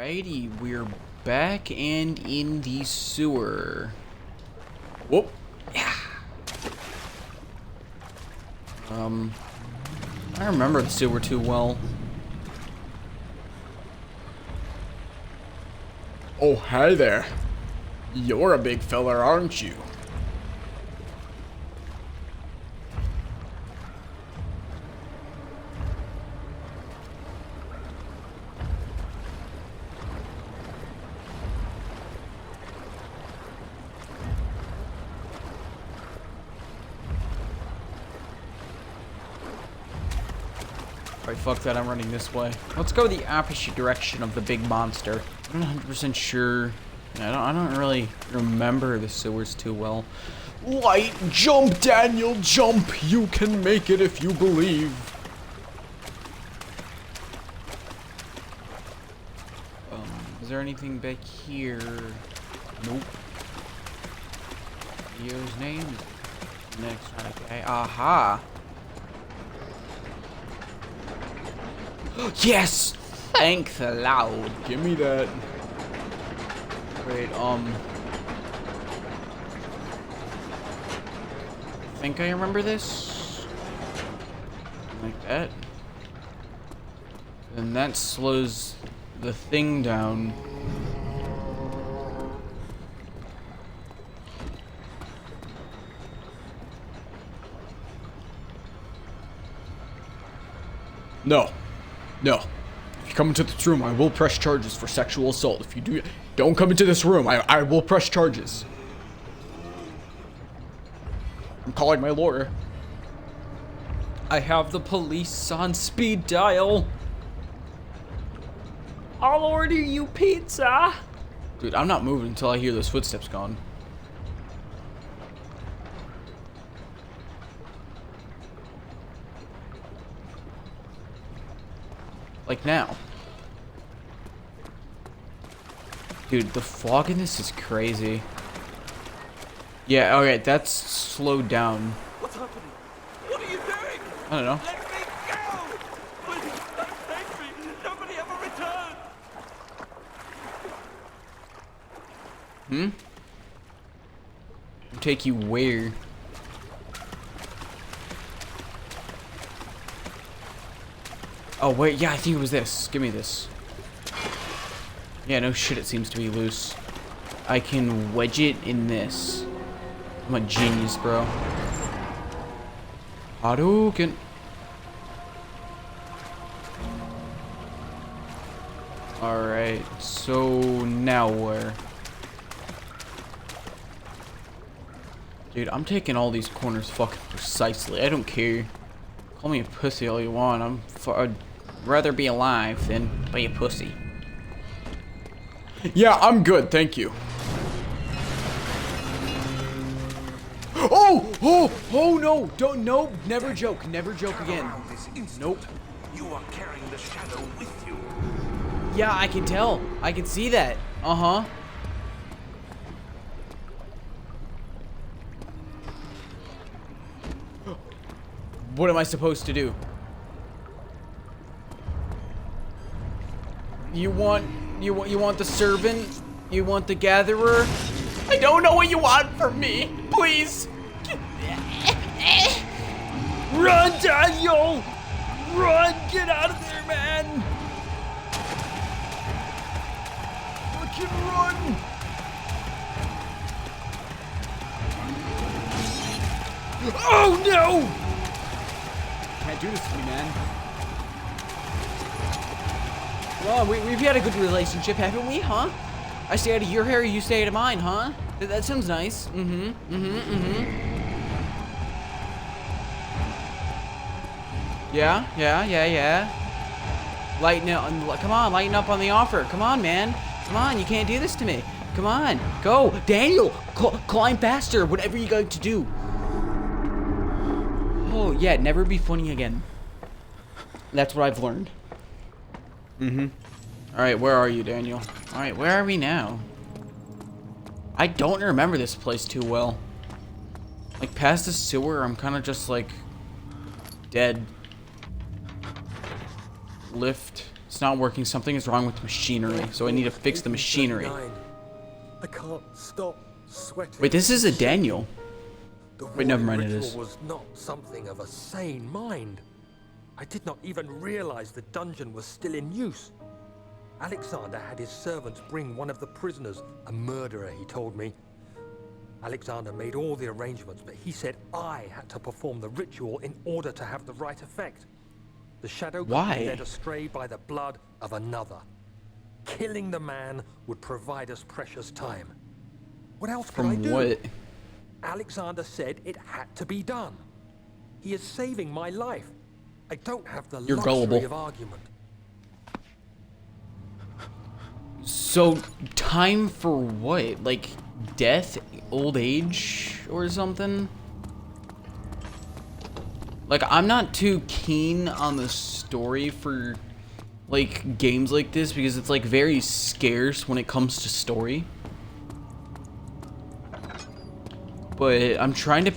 Alrighty, we're back and in the sewer. Whoop. Yeah. I don't remember the sewer too well. Oh, hi there. You're a big feller, aren't you? Alright, fuck that, I'm running this way. Let's go the opposite direction of the big monster. I'm not 100% sure. I don't really remember the sewers too well. Light, jump, Daniel, jump! You can make it if you believe. Is there anything back here? Nope. Leo's name? Next one, okay. Aha! Yes! Thank the Lord. Give me that. Wait, I think I remember this. Like that. And that slows the thing down. No. No. If you come into this room, I will press charges for sexual assault. If you don't come into this room, I will press charges. I'm calling my lawyer. I have the police on speed dial. I'll order you pizza. Dude, I'm not moving until I hear those footsteps gone. Like now. Dude, the fog in this is crazy. Yeah, okay, that's slowed down. What's happening? What are you doing? I don't know. Let me go! Please, don't take me! Nobody ever returned! Take you where? Oh, wait, yeah, I think it was this. Give me this. Yeah, no shit, it seems to be loose. I can wedge it in this. I'm a genius, bro. Hadouken. Alright, so now where? Dude, I'm taking all these corners fucking precisely. I don't care. Call me a pussy all you want. I'd rather be alive than be a pussy. Yeah, I'm good, thank you. Oh no, don't, no, never joke again. Nope. You are carrying the shadow with you. Yeah, I can tell. I can see that. Uh-huh. What am I supposed to do? You want the servant? You want the gatherer? I don't know what you want from me. Please. Run, Daniel! Run! Get out of there, man! Fucking run! Oh no! Can't do this to me, man. Well, we've had a good relationship, haven't we, huh? I stay out of your hair, you stay out of mine, huh? That sounds nice. Yeah. Lighten up, come on, lighten up on the offer. Come on, man. Come on, you can't do this to me. Come on, go. Daniel, climb faster, whatever you got to do. Oh, yeah, never be funny again. That's what I've learned. Alright, where are you, Daniel? Alright, where are we now? I don't remember this place too well. Like, past the sewer, I'm kind of just, like, dead. Lift. It's not working. Something is wrong with the machinery, so I need to fix the machinery. I can't stop sweating. Wait, this is a Daniel. The Wait, never holy mind, it ritual is. was not something of a sane mind. I did not even realize the dungeon was still in use. Alexander had his servants bring one of the prisoners, a murderer, he told me. Alexander made all the arrangements, but he said I had to perform the ritual in order to have the right effect. The shadow could be led astray by the blood of another. Killing the man would provide us precious time. What else could I do? From what? Alexander said it had to be done. He is saving my life. I don't have the You're luxury gullible. of argument. So, time for what? Like, death? Old age? Or something? Like, I'm not too keen on the story for, like, games like this because it's, like, very scarce when it comes to story. But I'm trying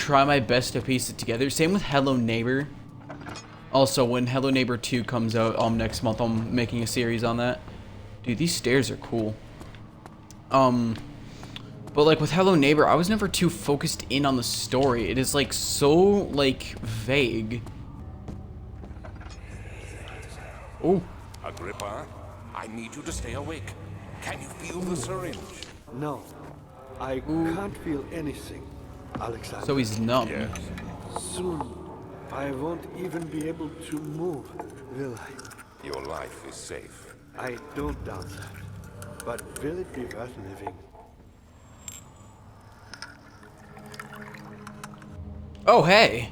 my best to piece it together. Same with Hello Neighbor. Also, when Hello Neighbor 2 comes out next month, I'm making a series on that. Dude, these stairs are cool. But like with Hello Neighbor, I was never too focused in on the story. It is like so like vague. Oh. Agrippa, I need you to stay awake. Can you feel the syringe? No, I can't feel anything, Alexander. So he's numb. Yes. Soon, I won't even be able to move, will I? Your life is safe. I don't doubt that. But will it be worth living? Oh, hey.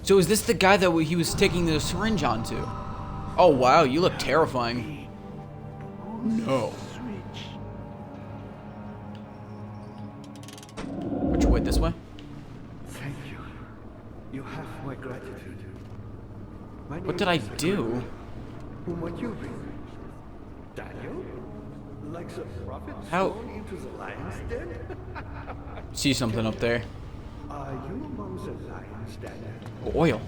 So is this the guy that he was sticking the syringe onto? Oh, wow, you look terrifying. No. Which way, this way? Thank you. You have my gratitude. My What name did I is do? Who might you be? Daniel? Like the prophet How- thrown into the lion's den? See something up there. Are you among the lions, Daniel? Oh, oil.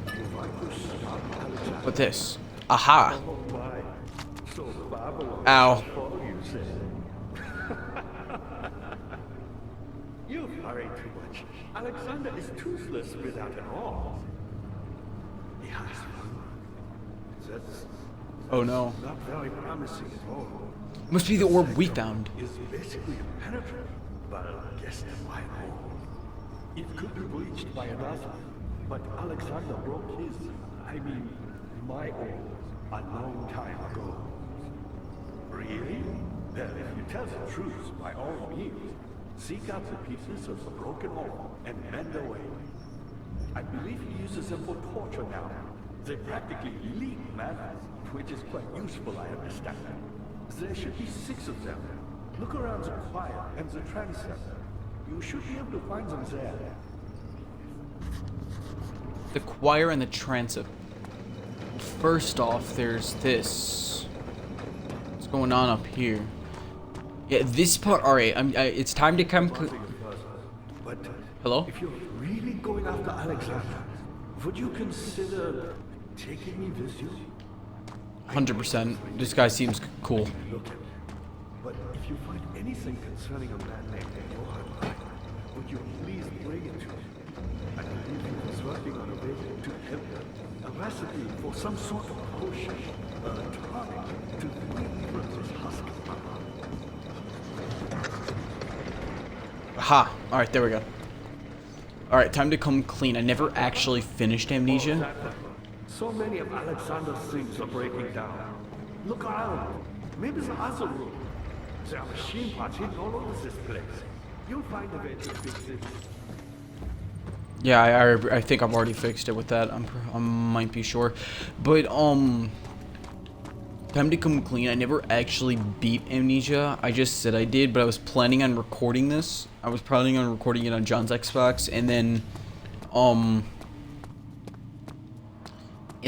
If I could stop Alexander. What this? Aha. Oh my. So Babylon Ow. is full, you say? You worry too much. Alexander is toothless without an arm. He has one. That's Oh, no. not very promising at all. Must be the orb we found. Is basically impenetrable, but against my own. It could be breached by another, but Alexander broke his, my own, a long time ago. Really? Well, if you tell the truth, by all means, seek out the pieces of the broken orb and mend away. I believe he uses them for torture now. They practically leak matter, which is quite useful, I understand. There should be 6 of them. Look around the choir and the transept. You should be able to find them there. The choir and the transept. First off, there's this. What's going on up here? Yeah, this part. All right, it's time to come. But Hello? if you're really going after Alexander, would you consider taking me with you? 100%. This guy seems cool. Look at me. But if you find anything concerning a man named Johann, would you please bring it to me? I believe he was working on a way to help them. A recipe for some sort of potion, a tonic to free from this husk. Aha. All right, there we go. All right, time to come clean. I never actually finished Amnesia. So many of Alexander's things are breaking down. Look around. Maybe the other room. There are machine parts hidden all over this place. You'll find a way to fix it. Yeah, I think I've already fixed it with that. I might be sure, but time to come clean. I never actually beat Amnesia. I just said I did, but I was planning on recording this. I was planning on recording it on John's Xbox, and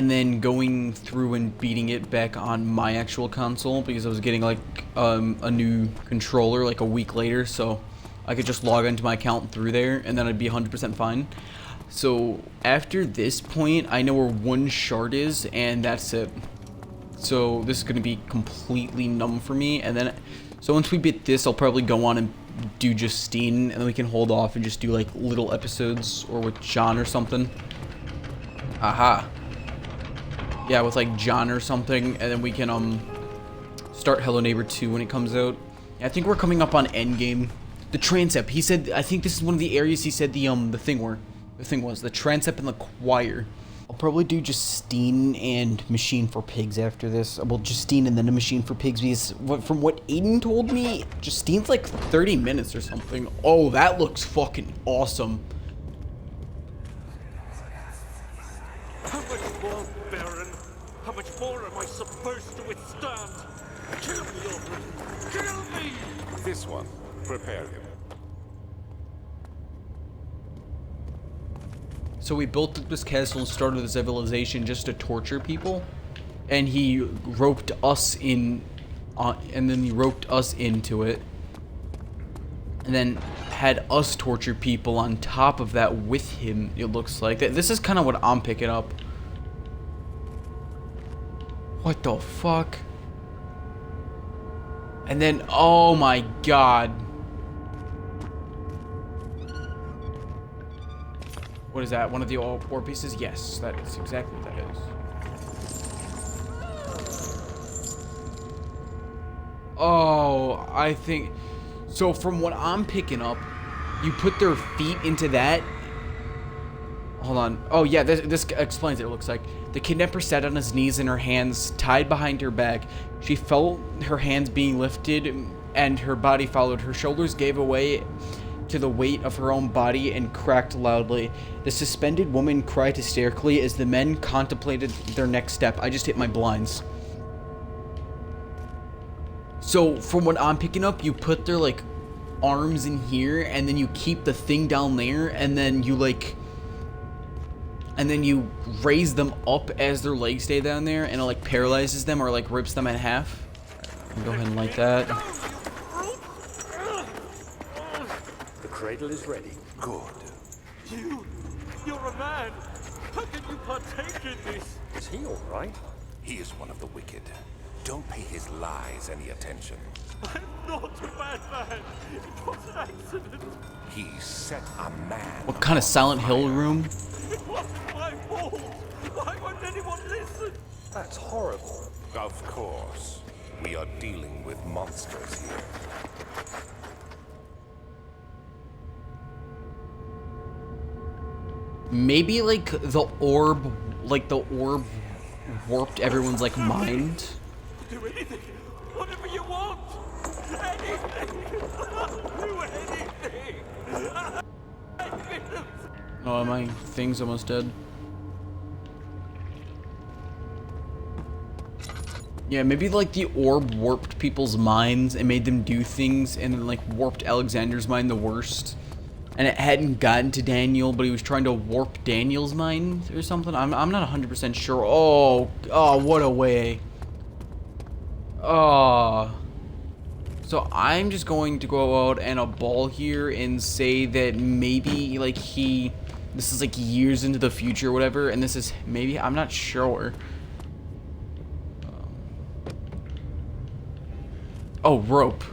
then going through and beating it back on my actual console because I was getting like a new controller like a week later, so I could just log into my account through there, and then I'd be 100% fine. So after this point, I know where one shard is, and that's it. So this is going to be completely numb for me. And then, so once we beat this, I'll probably go on and do Justine, and then we can hold off and just do like little episodes, or with John or something. Aha. Yeah, with like John or something, and then we can start Hello Neighbor 2 when it comes out. I think we're coming up on Endgame. The transept. He said, I think this is one of the areas he said the thing was the transept and the choir. I'll probably do Justine and Machine for Pigs after this. Well, Justine and then a Machine for Pigs, because from what Aiden told me, Justine's like 30 minutes or something. Oh, that looks fucking awesome. How much more, Baron? How much more am I supposed to withstand? Kill me already! Kill me! This one. Prepare him. So we built up this castle and started the civilization just to torture people, and he roped us in, and then he roped us into it, and then had us torture people on top of that with him. It looks like this is kind of what I'm picking up. What the fuck? And then, oh my god. What is that? One of the orb pieces? Yes, that is exactly what that is. Oh, I think... So from what I'm picking up, you put their feet into that... Hold on. Oh yeah, this explains it, it looks like. The kidnapper sat on his knees and her hands tied behind her back. She felt her hands being lifted and her body followed. Her shoulders gave away to the weight of her own body and cracked loudly. The suspended woman cried hysterically as the men contemplated their next step. I just hit my blinds. So from what I'm picking up, you put their like arms in here and then you keep the thing down there, and then you like, and then you raise them up as their legs stay down there, and it like paralyzes them or like rips them in half. Go ahead and light that. The cradle is ready. Good. You're a man. How can you partake in this? Is he all right? He is one of the wicked. Don't pay his lies any attention. I'm not a bad man. It was an accident. He set a man. What kind of Silent Hill room? It wasn't my fault. Why won't anyone listen? That's horrible. Of course. We are dealing with monsters here. Maybe like the orb warped everyone's like mind. Do anything. Whatever you want. Anything. Do anything. Oh, my thing's almost dead. Yeah, maybe like the orb warped people's minds and made them do things, and then like warped Alexander's mind the worst. And it hadn't gotten to Daniel, but he was trying to warp Daniel's mind or something. I'm not 100% sure. Oh, what a way. Oh. So I'm just going to go out and a ball here and say that maybe like this is like years into the future or whatever, and this is maybe, I'm not sure. Oh, rope.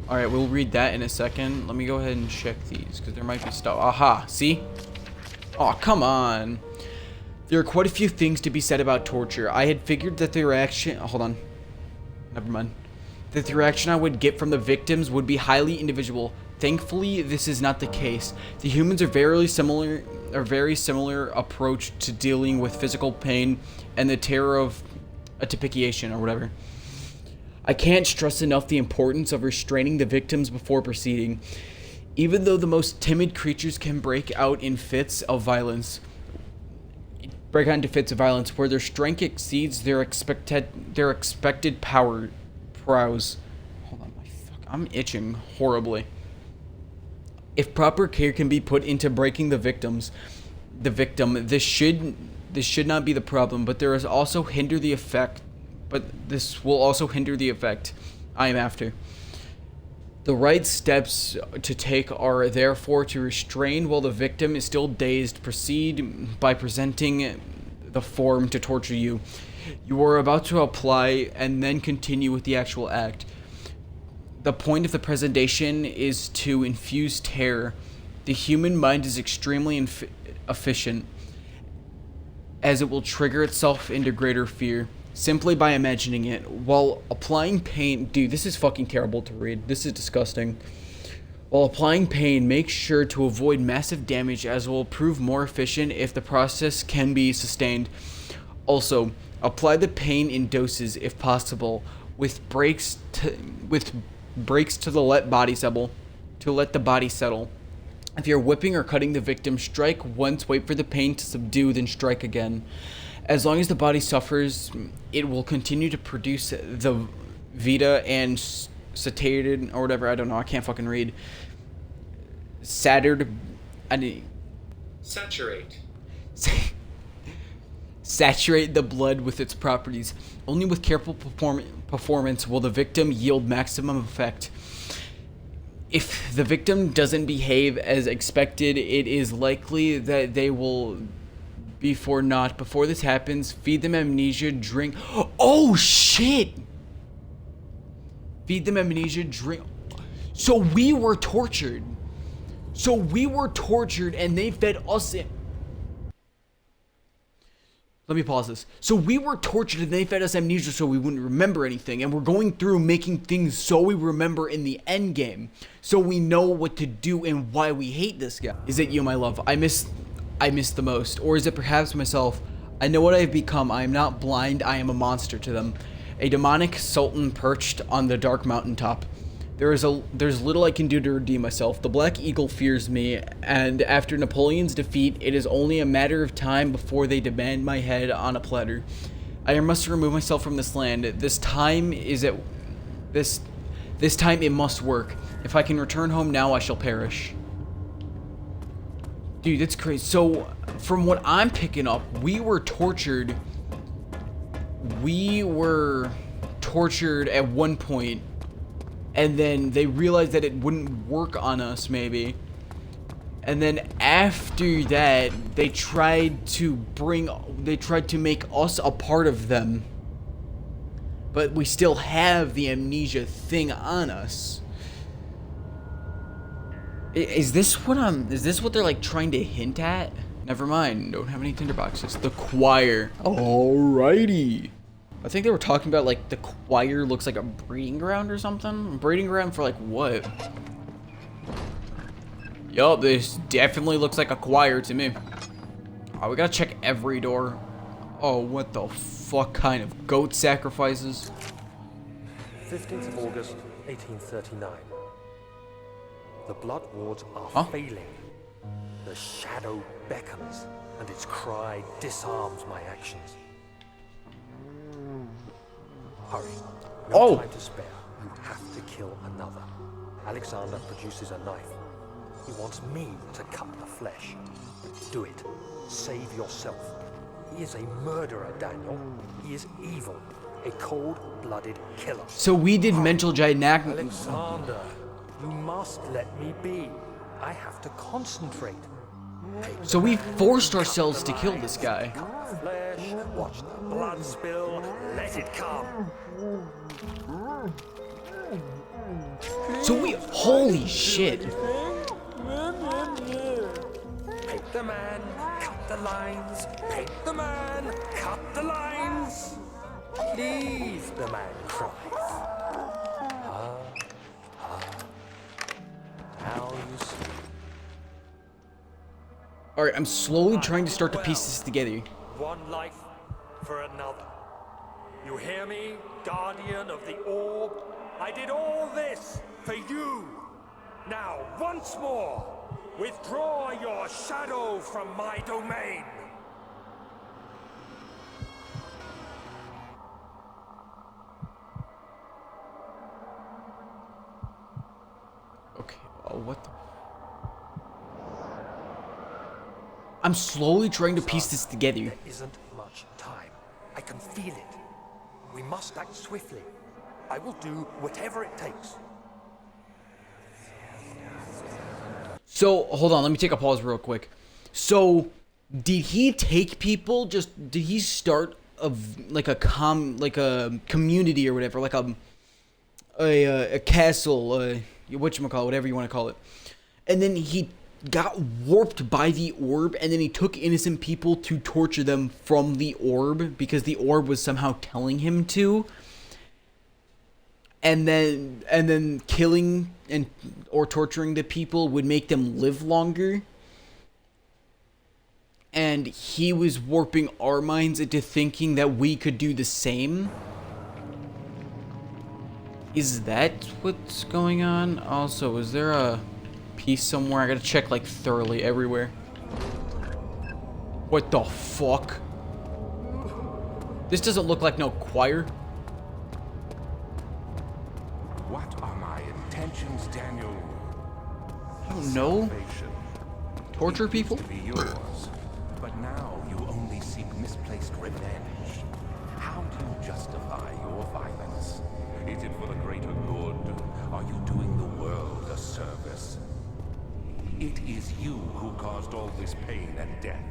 Alright, we'll read that in a second. Let me go ahead and check these, because there might be stuff. Aha, see? Oh, come on. There are quite a few things to be said about torture. I had figured that the reaction... Hold on. Never mind. That the reaction I would get from the victims would be highly individual. Thankfully, this is not the case. The humans are very similar approach to dealing with physical pain and the terror of atypication or whatever. I can't stress enough the importance of restraining the victims before proceeding. Even though the most timid creatures can break out into fits of violence where their strength exceeds their expected prowess. Hold on, I'm itching horribly. If proper care can be put into breaking the victim, this should not be the problem, but this will also hinder the effect I am after. The right steps to take are therefore to restrain while the victim is still dazed. Proceed by presenting the form to torture you. You are about to apply and then continue with the actual act. The point of the presentation is to infuse terror. The human mind is extremely efficient, as it will trigger itself into greater fear simply by imagining it. While applying pain, dude, this is fucking terrible to read. This is disgusting. While applying pain, make sure to avoid massive damage, as it will prove more efficient if the process can be sustained. Also, apply the pain in doses if possible, with breaks to let the body settle. If you're whipping or cutting the victim, strike once, wait for the pain to subdue, then strike again. As long as the body suffers, it will continue to produce the vita and satiated, or whatever, I don't know, I can't fucking read. Saturate. Saturate the blood with its properties. Only with careful performance will the victim yield maximum effect. If the victim doesn't behave as expected, it is likely that they will before this happens, feed them amnesia, drink. Oh shit! Feed them amnesia, drink. So we were tortured. And they fed us in. Let me pause this. So we were tortured and they fed us amnesia so we wouldn't remember anything. And we're going through making things so we remember in the end game. So we know what to do and why we hate this guy. Is it you, my love? I miss the most. Or is it perhaps myself? I know what I have become. I am not blind. I am a monster to them. A demonic sultan perched on the dark mountaintop. There's little I can do to redeem myself. The Black Eagle fears me, and after Napoleon's defeat, it is only a matter of time before they demand my head on a platter. I must remove myself from this land. This time it must work. If I can return home now, I shall perish. Dude, that's crazy. So, from what I'm picking up, we were tortured. We were tortured at one point, and then they realized that it wouldn't work on us, maybe. And then after that, they tried to make us a part of them. But we still have the amnesia thing on us. Is this what they're like trying to hint at? Never mind, don't have any tinderboxes. The choir. Alrighty. I think they were talking about like the choir looks like a breeding ground or something. Breeding ground for like what? Yup, this definitely looks like a choir to me. Oh, we gotta check every door. Oh, what the fuck kind of goat sacrifices? 15th of August, 1839. The blood wards are failing. The shadow beckons, and its cry disarms my actions. Hurry. No time to spare. You have to kill another. Alexander produces a knife. He wants me to cut the flesh. Do it. Save yourself. He is a murderer, Daniel. He is evil. A cold-blooded killer. So we did mental gymnastics. Alexander, you must let me be. I have to concentrate. So we forced ourselves to kill this guy. Flesh, watch the blood spill. Let it come. So we, holy shit. Paint the man, cut the lines. Paint the man, cut the lines. Leave the man cries. How you sleep. Alright, I'm slowly trying to start to piece this together. One life for another. You hear me, guardian of the orb? I did all this for you. Now, once more, withdraw your shadow from my domain. Okay, what the... I'm slowly trying to piece this together. There isn't much time. I can feel it. We must act swiftly. I will do whatever it takes. So, hold on, let me take a pause real quick. So, did he take people, did he start like a community or whatever, like a castle, whatchamacallit, whatever you want to call it. And then he got warped by the orb, and then he took innocent people to torture them from the orb, because the orb was somehow telling him to. And then killing or torturing the people would make them live longer. And he was warping our minds into thinking that we could do the same. Is that what's going on? Also, is there a piece somewhere? I gotta check like thoroughly everywhere. What the fuck? This doesn't look like no choir. What are my intentions, Daniel? I don't know. Torture people? To be yours, but now you only seek misplaced revenge. How do you justify your violence? Is it for the greater good? Are you doing the world a service? It is you who caused all this pain and death.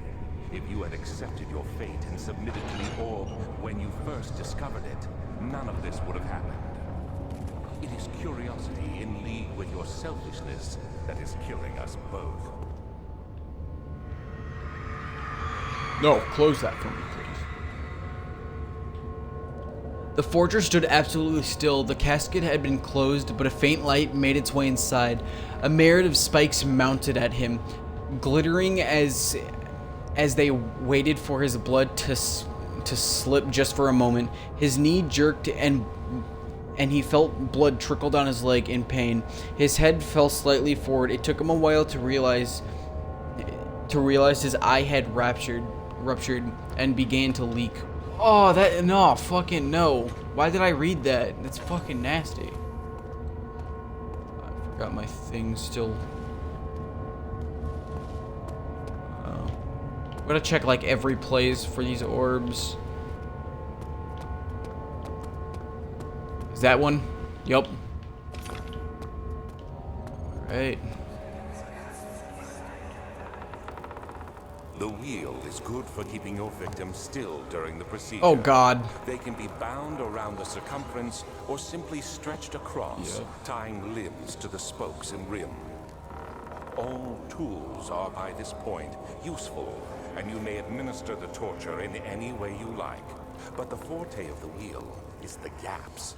If you had accepted your fate and submitted to the orb when you first discovered it, none of this would have happened. It is curiosity in league with your selfishness that is killing us both. No, close that for me, please. The forger stood absolutely still. The casket had been closed, but a faint light made its way inside. A myriad of spikes mounted at him, glittering as they waited for his blood to slip just for a moment. His knee jerked and he felt blood trickle down his leg in pain. His head fell slightly forward. It took him a while to realize his eye had ruptured and began to leak. Oh, no, fucking no. Why did I read that? That's fucking nasty. I forgot my thing still. I'm gonna check like every place for these orbs. Is that one? Yup. Alright. The wheel is good for keeping your victim still during the procedure. Oh god. They can be bound around the circumference or simply stretched across, tying limbs to the spokes and rim. All tools are by this point useful, and you may administer the torture in any way you like. But the forte of the wheel is the gaps.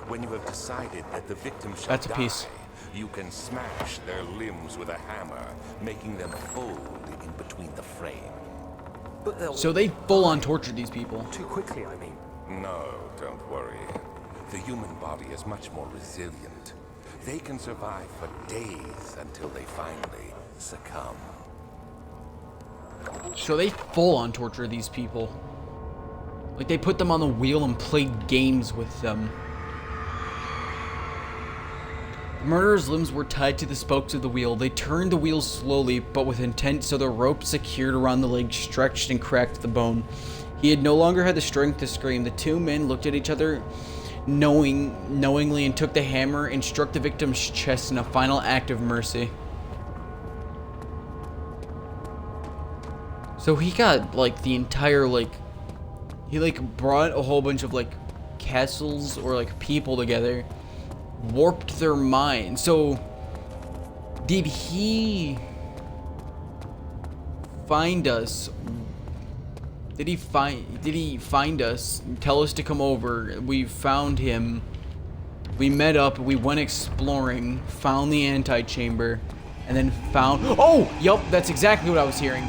When you have decided that the victim shall That's a die, piece. you can smash their limbs with a hammer, making them fold in between the frame. But they'll So they full on tortured these people. too quickly, I mean. No, don't worry. The human body is much more resilient. They can survive for days until they finally succumb. So they full on torture these people. Like they put them on the wheel and played games with them. The murderer's limbs were tied to the spokes of the wheel. They turned the wheel slowly, but with intent, so the rope secured around the leg stretched and cracked the bone. He had no longer had the strength to scream. The two men looked at each other knowingly and took the hammer and struck the victim's chest in a final act of mercy. So he got like the entire he brought a whole bunch of castles or people together, warped their mind. So did he find us? Did he find us, tell us to come over? We found him. We met up, we went exploring, found the antechamber, and then found... Oh! Yup, that's exactly what I was hearing.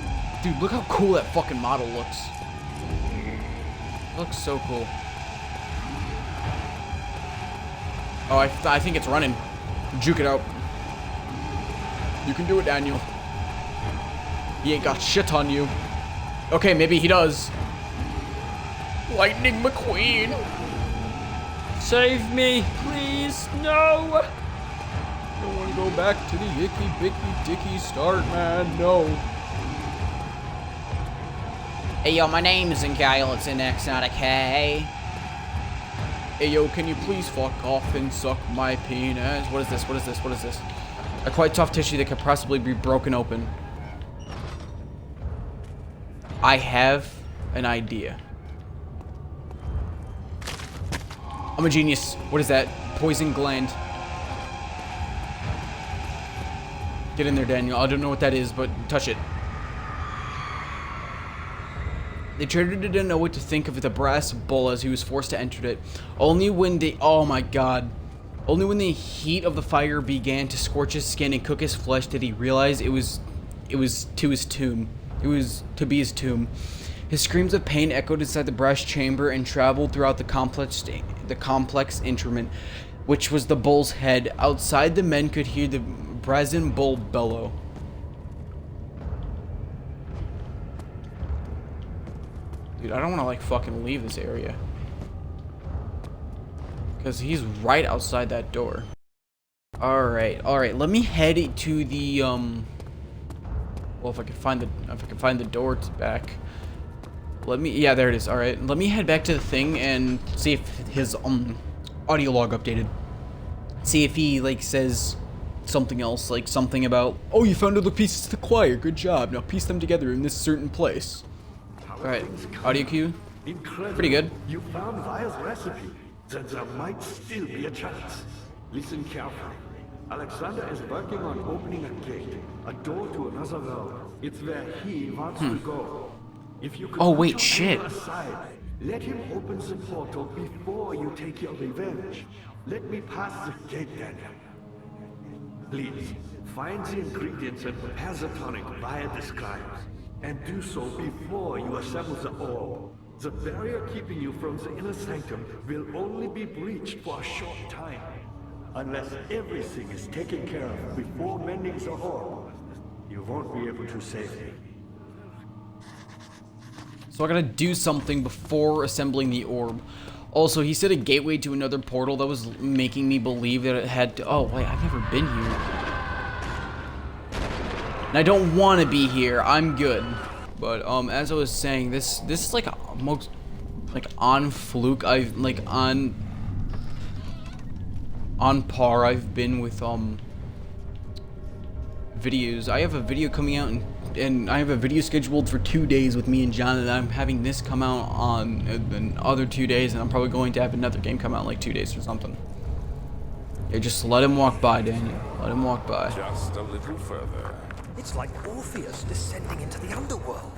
Dude, look how cool that fucking model looks. It looks so cool. Oh, I think it's running. Juke it out. You can do it, Daniel. He ain't got shit on you. Okay, maybe he does. Lightning McQueen. Save me, please. No. I don't want to go back to the icky bicky dicky start, man. No. Hey, yo, my name isn't Kyle. It's an X, not a K. Hey, yo, can you please fuck off and suck my penis? What is this? What is this? What is this? A quite soft tissue that could possibly be broken open. I have an idea. I'm a genius. What is that? Poison gland. Get in there, Daniel. I don't know what that is, but touch it. The trader didn't know what to think of the brass bowl as he was forced to enter it. Only when the only when the heat of the fire began to scorch his skin and cook his flesh did he realize it was to his tomb. It was to be his tomb. His screams of pain echoed inside the brass chamber and traveled throughout the complex instrument, which was the bull's head. Outside, the men could hear the brazen bull bellow. Dude, I don't want to like fucking leave this area. Because he's right outside that door. Alright, let me head to the well, if I can find the door back. Yeah, there it is. Alright, let me head back to the thing and see if his audio log updated. See if he like says something else, like something about, oh, you found all the pieces to the choir, good job, now piece them together in this certain place. Alright, audio cue. Incredible. Pretty good. You found Vire's recipe. Then there might still be a chance. Listen carefully. Alexander is working on opening a gate, a door to another world. It's where he wants to go. If you could Oh, put wait, your shit. anger aside, let him open the portal before you take your revenge. Let me pass the gate, Daniel. Please, find the ingredients and prepare the tonic Vire describes. And do so before you assemble the orb. The barrier keeping you from the inner sanctum will only be breached for a short time. Unless everything is taken care of before mending the orb, you won't be able to save me. So I gotta do something before assembling the orb. Also, he said a gateway to another portal that was making me believe that it had to... Oh, wait, I've never been here. And I don't want to be here. I'm good. But, as I was saying, this is like most... Like, on fluke. I've, like, on par I've been with, videos. I have a video coming out and I have a video scheduled for 2 days with me and John, and I'm having this come out on the other 2 days, and I'm probably going to have another game come out in like 2 days or something. Yeah, just let him walk by, Daniel. Let him walk by. Just a little further. It's like Orpheus descending into the underworld.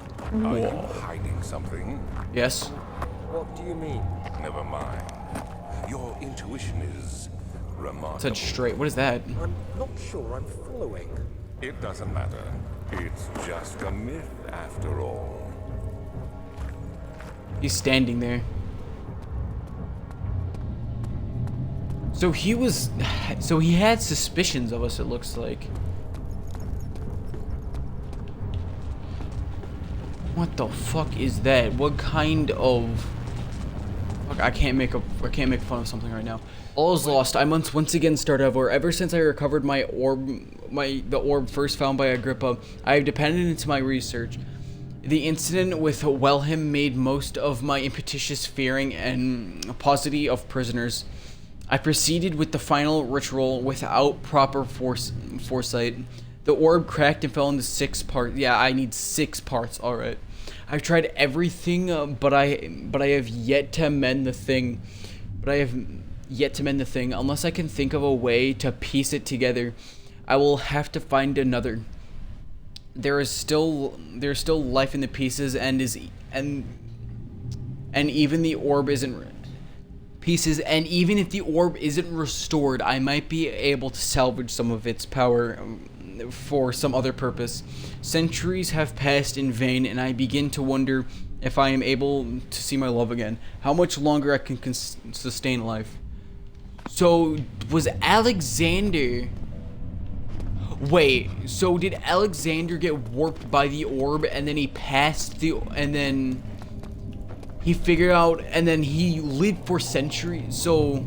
Are you hiding something? Yes? What do you mean? Never mind. Your intuition is remarkable. Said straight. What is that? I'm not sure I'm following. It doesn't matter. It's just a myth after all. He's standing there. So he had suspicions of us, it looks like. What the fuck is that? What kind of... Fuck, I can't make fun of something right now. All is lost. I must once again start over. Ever since I recovered my orb, the orb first found by Agrippa, I have depended into my research. The incident with Wilhelm made most of my impetuous fearing and paucity of prisoners. I proceeded with the final ritual without proper foresight. The orb cracked and fell into 6 parts. Yeah, I need 6 parts. All right. I've tried everything, but I have yet to mend the thing. Unless I can think of a way to piece it together, I will have to find another. There's still life in the pieces, and even the orb isn't pieces. And even if the orb isn't restored, I might be able to salvage some of its power for some other purpose. Centuries have passed in vain, and I begin to wonder if I am able to see my love again. How much longer I can sustain life. So, was Alexander... Wait, so did Alexander get warped by the orb, and then he passed the... And then... He figured out, and then he lived for centuries, so...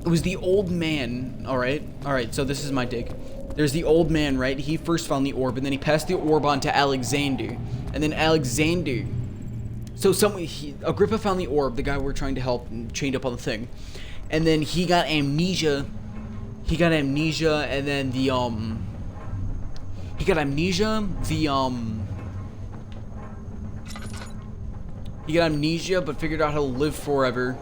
It was the old man, alright, so this is my dig. There's the old man, right? He first found the orb, and then he passed the orb on to Alexander. And then Alexander... So Agrippa found the orb, the guy we're trying to help, chained up on the thing. And then he got amnesia. he got amnesia, and then he got amnesia, he got amnesia, but figured out how to live forever.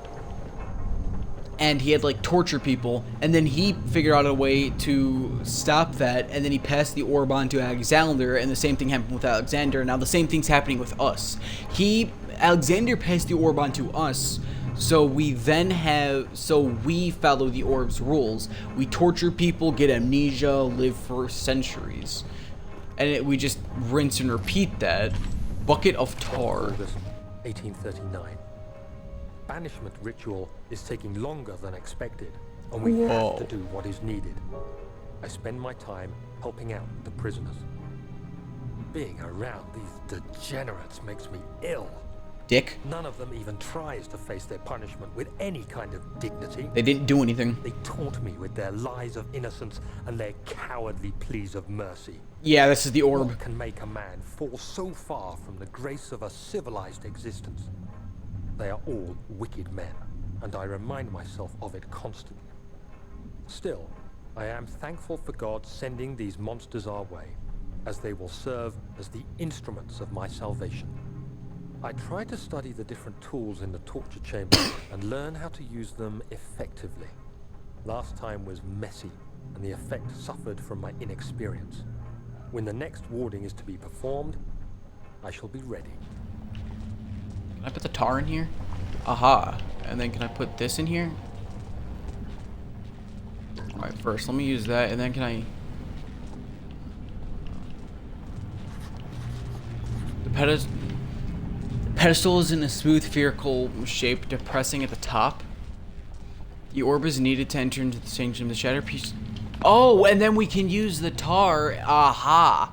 And he had like torture people, and then he figured out a way to stop that, and then he passed the orb on to Alexander, and the same thing happened with Alexander. Now the same thing's happening with us. Alexander passed the orb on to us, so we follow the orb's rules. We torture people, get amnesia, live for centuries, and we just rinse and repeat that. Bucket of tar. August 1839. Banishment ritual is taking longer than expected, and we have to do what is needed. I spend my time helping out the prisoners. Being around these degenerates makes me ill. Dick. None of them even tries to face their punishment with any kind of dignity. They didn't do anything. They taunt me with their lies of innocence and their cowardly pleas of mercy. Yeah, this is the orb. What can make a man fall so far from the grace of a civilized existence? They are all wicked men, and I remind myself of it constantly. Still, I am thankful for God sending these monsters our way, as they will serve as the instruments of my salvation. I try to study the different tools in the torture chamber and learn how to use them effectively. Last time was messy, and the effect suffered from my inexperience. When the next warding is to be performed, I shall be ready. Can I put the tar in here? Aha. And then can I put this in here? Alright, first let me use that, and then can I... The pedestal is in a smooth spherical shape, depressing at the top. The orb is needed to enter into the sanctum of the shatter piece. Oh, and then we can use the tar. Aha.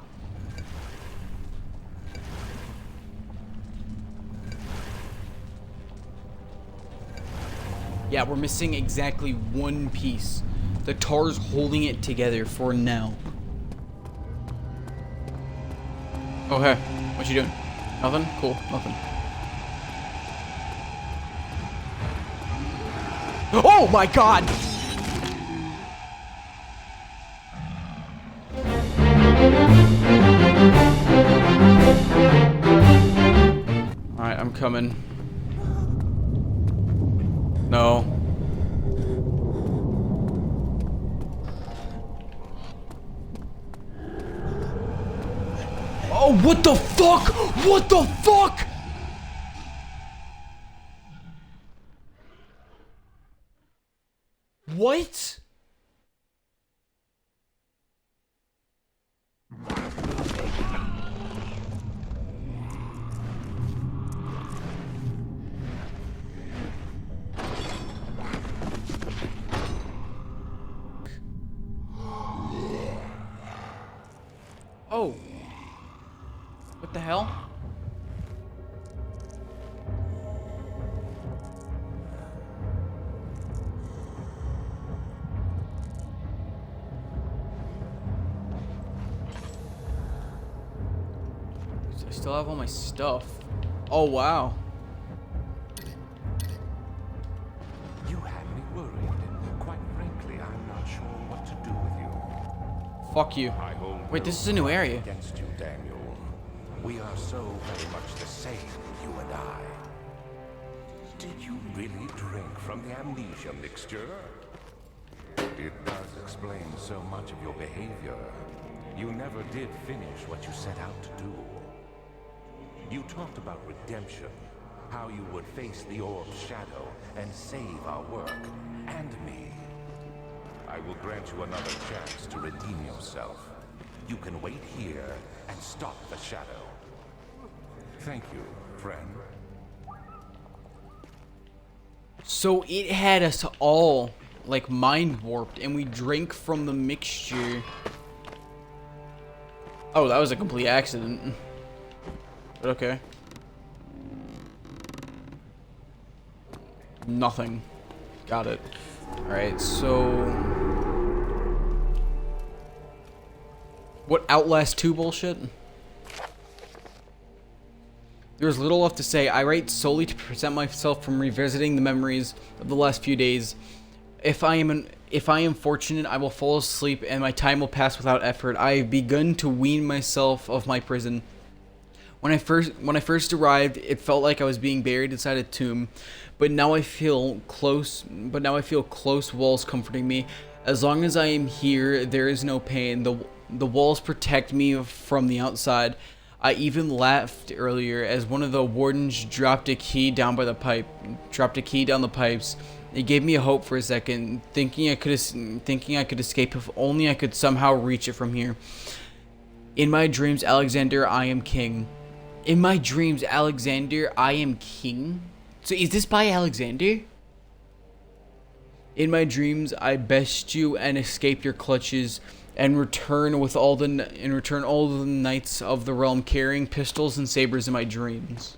Yeah, we're missing exactly one piece. The tar's holding it together for now. Oh, hey. What you doing? Nothing? Cool. Nothing. Oh my god! Alright, I'm coming. No. Oh, what the fuck? What the fuck? What? Oh. What the hell? I still have all my stuff. Oh, wow. You had me worried. Quite frankly, I'm not sure what to do with you. Fuck you. I hold Wait, this is a new area. against you, Daniel. We are so very much the same, you and I. Did you really drink from the amnesia mixture? It does explain so much of your behavior. You never did finish what you set out to do. You talked about redemption, how you would face the orb's shadow and save our work, and me. I will grant you another chance to redeem yourself. You can wait here and stop the shadow. Thank you, friend. So it had us all, like, mind warped, and we drank from the mixture. Oh, that was a complete accident. But okay. Nothing. Got it. Alright, so... What, Outlast 2 bullshit? There's little left to say. I write solely to prevent myself from revisiting the memories of the last few days. If I am If I am fortunate, I will fall asleep and my time will pass without effort. I have begun to wean myself of my prison. When I first arrived, it felt like I was being buried inside a tomb, but now I feel close walls comforting me. As long as I am here, there is no pain. The walls protect me from the outside. I even laughed earlier as one of the wardens dropped a key down the pipes. It gave me a hope for a second, thinking I could escape if only I could somehow reach it from here. In my dreams, Alexander, I am king. In my dreams, Alexander, I am king. So is this by Alexander? In my dreams, I best you and escape your clutches, and return all the knights of the realm carrying pistols and sabers in my dreams.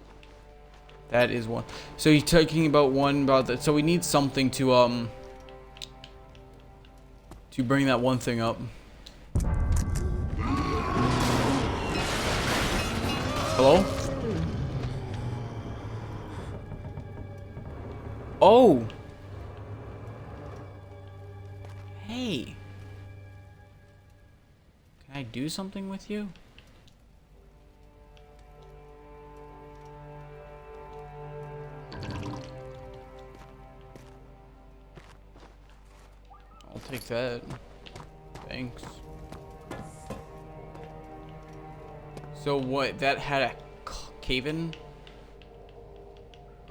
That is one. So he's talking about that. So we need something to bring that one thing up. Hello? Oh! Hey! Can I do something with you? I'll take that. Thanks. So what? That had a cave-in?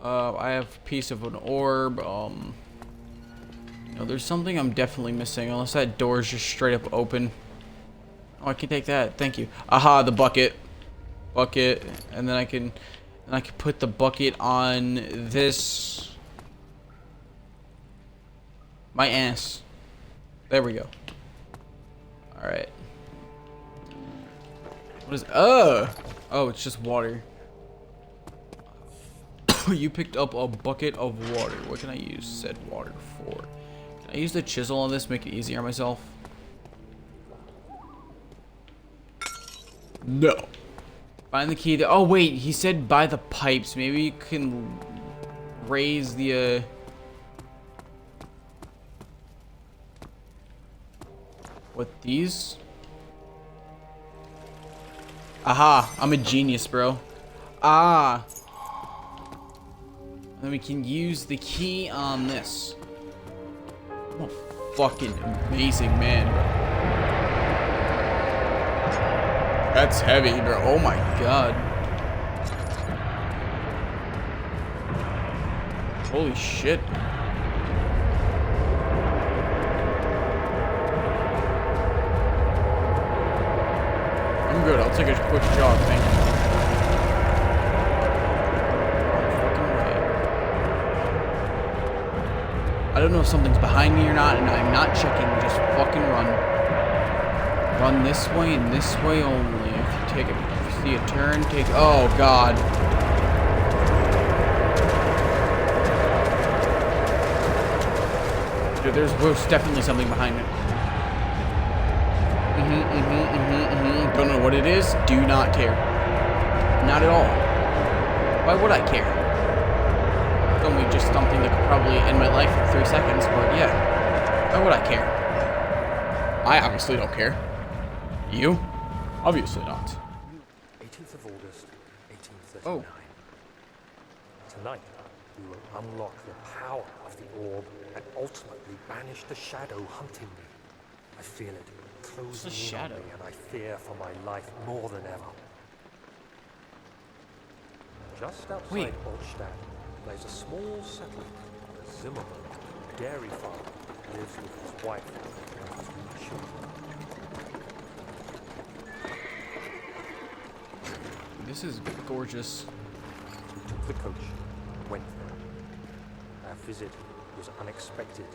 I have a piece of an orb. No, there's something I'm definitely missing. Unless that door is just straight up open. Oh, I can take that. Thank you. Aha, the bucket. And then I can put the bucket on this. My ass. There we go. All right. What is? Oh, it's just water. You picked up a bucket of water. What can I use said water for? Can I use the chisel on this? Make it easier on myself. No. Find the key. Oh wait, he said by the pipes. Maybe you can raise the. What, these? Aha, I'm a genius, bro. Ah. And then we can use the key on this. I'm a fucking amazing man, bro. That's heavy, bro. Oh my god. Holy shit. I'm good. I'll take a quick jog, thank you. Fucking way. I don't know if something's behind me or not, and I'm not checking. Just fucking run. Run this way and this way only. If you see a turn, take. Oh god. Dude, there's definitely something behind it. Don't know what it is. Do not care. Not at all. Why would I care? It's only just something that could probably end my life in 3 seconds, but yeah. Why would I care? I obviously don't care. You? Obviously not. 18th of August, 1839. Oh. Tonight, we will unlock the power of the orb and ultimately banish the shadow hunting me. I feel it closing in on me, and I fear for my life more than ever. Just outside Altstadt lies a small settlement where Zimmerman, a dairy farmer, lives with his wife and his 2 children. This is gorgeous. Took the coach, went there. Our visit was unexpected,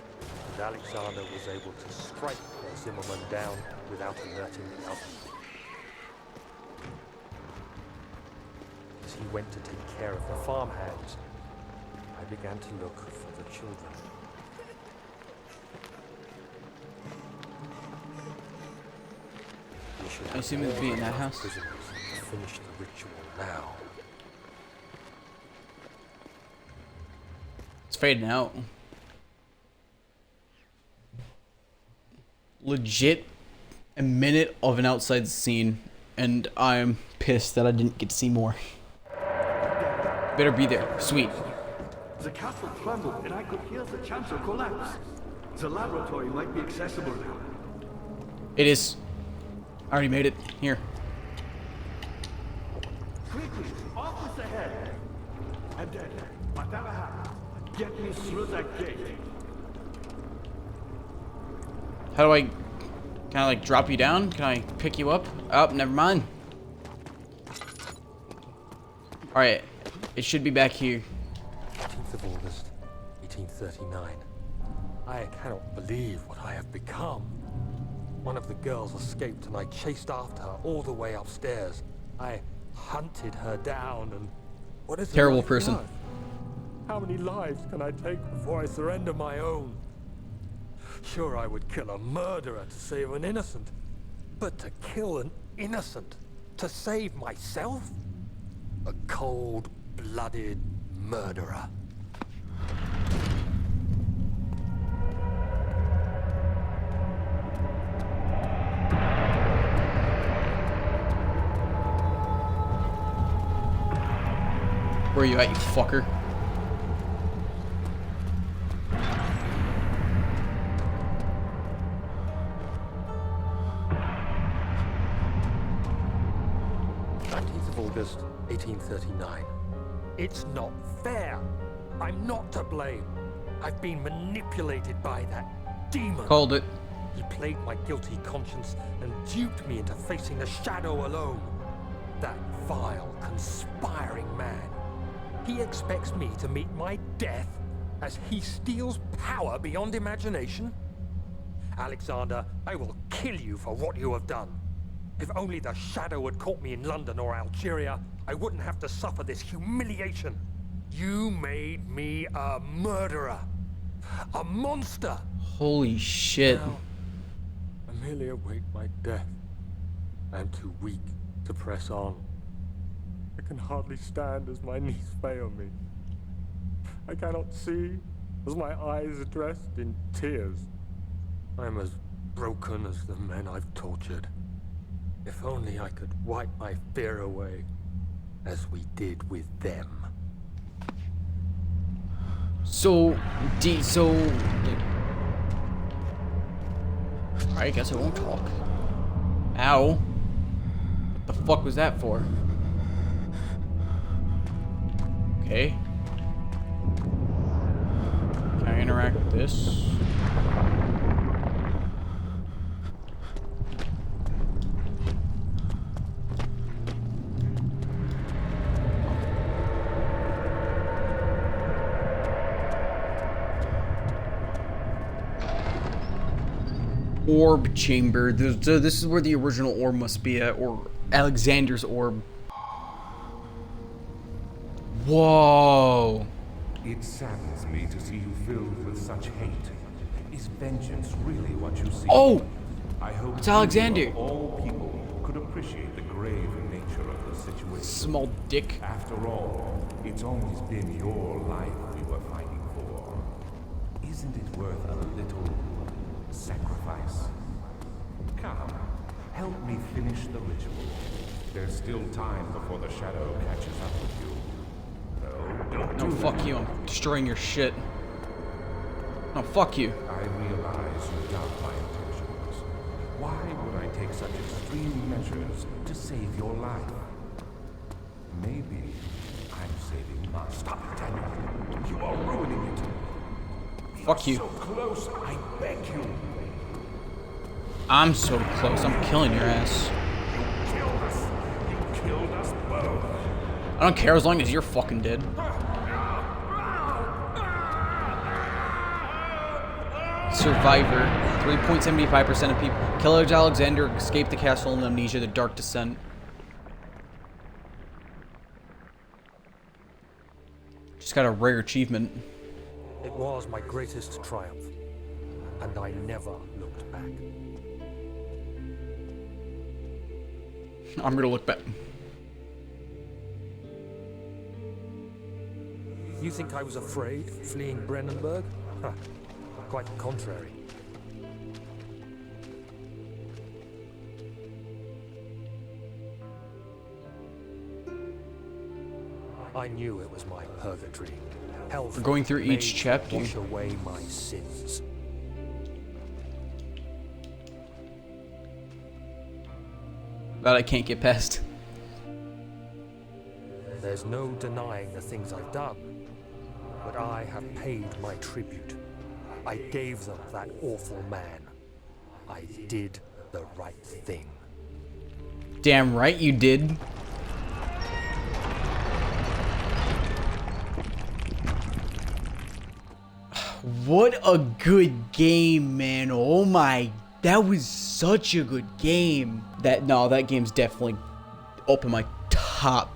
and Alexander was able to strike Zimmerman down without alerting the others. As he went to take care of the farmhands, I began to look for the children. I assume it'd be in that house. Prisoners to finish the ritual now. It's fading out. legit a minute of an outside scene, and I'm pissed that I didn't get to see more. Better be there. Sweet. The castle trembled and I could hear the chancel collapse. The laboratory might be accessible now. It is. I already made it. Here. Quickly, office ahead. And then, whatever happens, get me through that gate. How do I... Can I, like, drop you down? Can I pick you up? Oh, never mind. Alright. It should be back here. 18th of August, 1839. I cannot believe what I have become. One of the girls escaped and I chased after her all the way upstairs. I hunted her down and... What is Terrible life person. worth? How many lives can I take before I surrender my own? Sure, I would kill a murderer to save an innocent. But to kill an innocent to save myself? A cold-blooded murderer. Where are you at, you fucker? August 1839. It's not fair. I'm not to blame. I've been manipulated by that demon. Called it. He played my guilty conscience and duped me into facing the shadow alone. That vile, conspiring man. He expects me to meet my death as he steals power beyond imagination. Alexander, I will kill you for what you have done. If only the shadow had caught me in London or Algeria, I wouldn't have to suffer this humiliation. You made me a murderer. A monster. Holy shit. Now, I merely await my death. I am too weak to press on. I can hardly stand as my knees fail me. I cannot see as my eyes are dressed in tears. I am as broken as the men I've tortured. If only I could wipe my fear away, as we did with them. I guess I won't talk. Ow. What the fuck was that for? Okay. Can I interact with this? Orb chamber. So this is where the original orb must be at, or Alexander's orb. Whoa. It saddens me to see you filled with such hate. Is vengeance really what you seek? Oh! I hope It's Alexander. you of all people could appreciate the grave nature of the situation. Small dick. After all, it's always been your life we were fighting for. Isn't it worth a little sacrifice? Come, help me finish the ritual. There's still time before the shadow catches up with you. No, don't No, do fuck that. you. I'm destroying your shit. No, fuck you. I realize you doubt my intentions. Why would I take such extreme measures to save your life? Maybe I'm saving mine. Stop it, Daniel. You are ruining it. Fuck you. So close, I beg you. I'm so close. I'm killing your ass. You killed us. You killed us both. I don't care as long as you're fucking dead. Survivor. 3.75% of people. Killer Alexander escaped the castle in Amnesia, the Dark Descent. Just got a rare achievement. It was my greatest triumph, and I never looked back. I'm gonna look back. You think I was afraid fleeing Brennenburg? Huh. Quite the contrary. I knew it was my purgatory. Hell, We're going through each made to chapter. wash away my sins. That I can't get past. There's no denying the things I've done, but I have paid my tribute. I gave them that awful man. I did the right thing. Damn right you did. What a good game, man. Oh my, that was such a good game. That game's definitely up in my top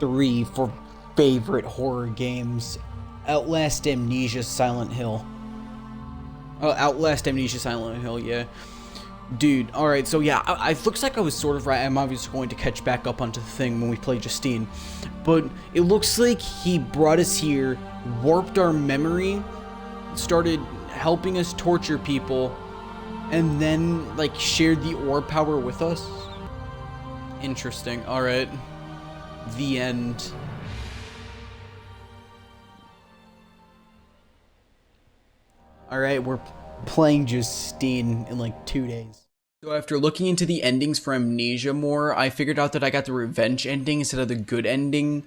3 for favorite horror games. Outlast, Amnesia, Silent Hill. Oh, Outlast, Amnesia, Silent Hill, yeah. Dude, alright, so yeah, it looks like I was sort of right. I'm obviously going to catch back up onto the thing when we play Justine. But it looks like he brought us here, warped our memory, started helping us torture people, and then, like, shared the orb power with us. Interesting, alright. The end. Alright, we're playing Justine in like 2 days. So after looking into the endings for Amnesia more, I figured out that I got the revenge ending instead of the good ending,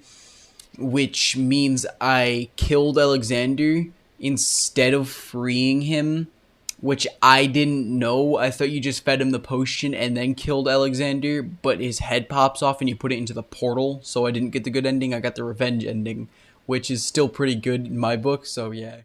which means I killed Alexander instead of freeing him, which I didn't know. I thought you just fed him the potion and then killed Alexander, but his head pops off and you put it into the portal, so I didn't get the good ending. I got the revenge ending, which is still pretty good in my book, so yeah.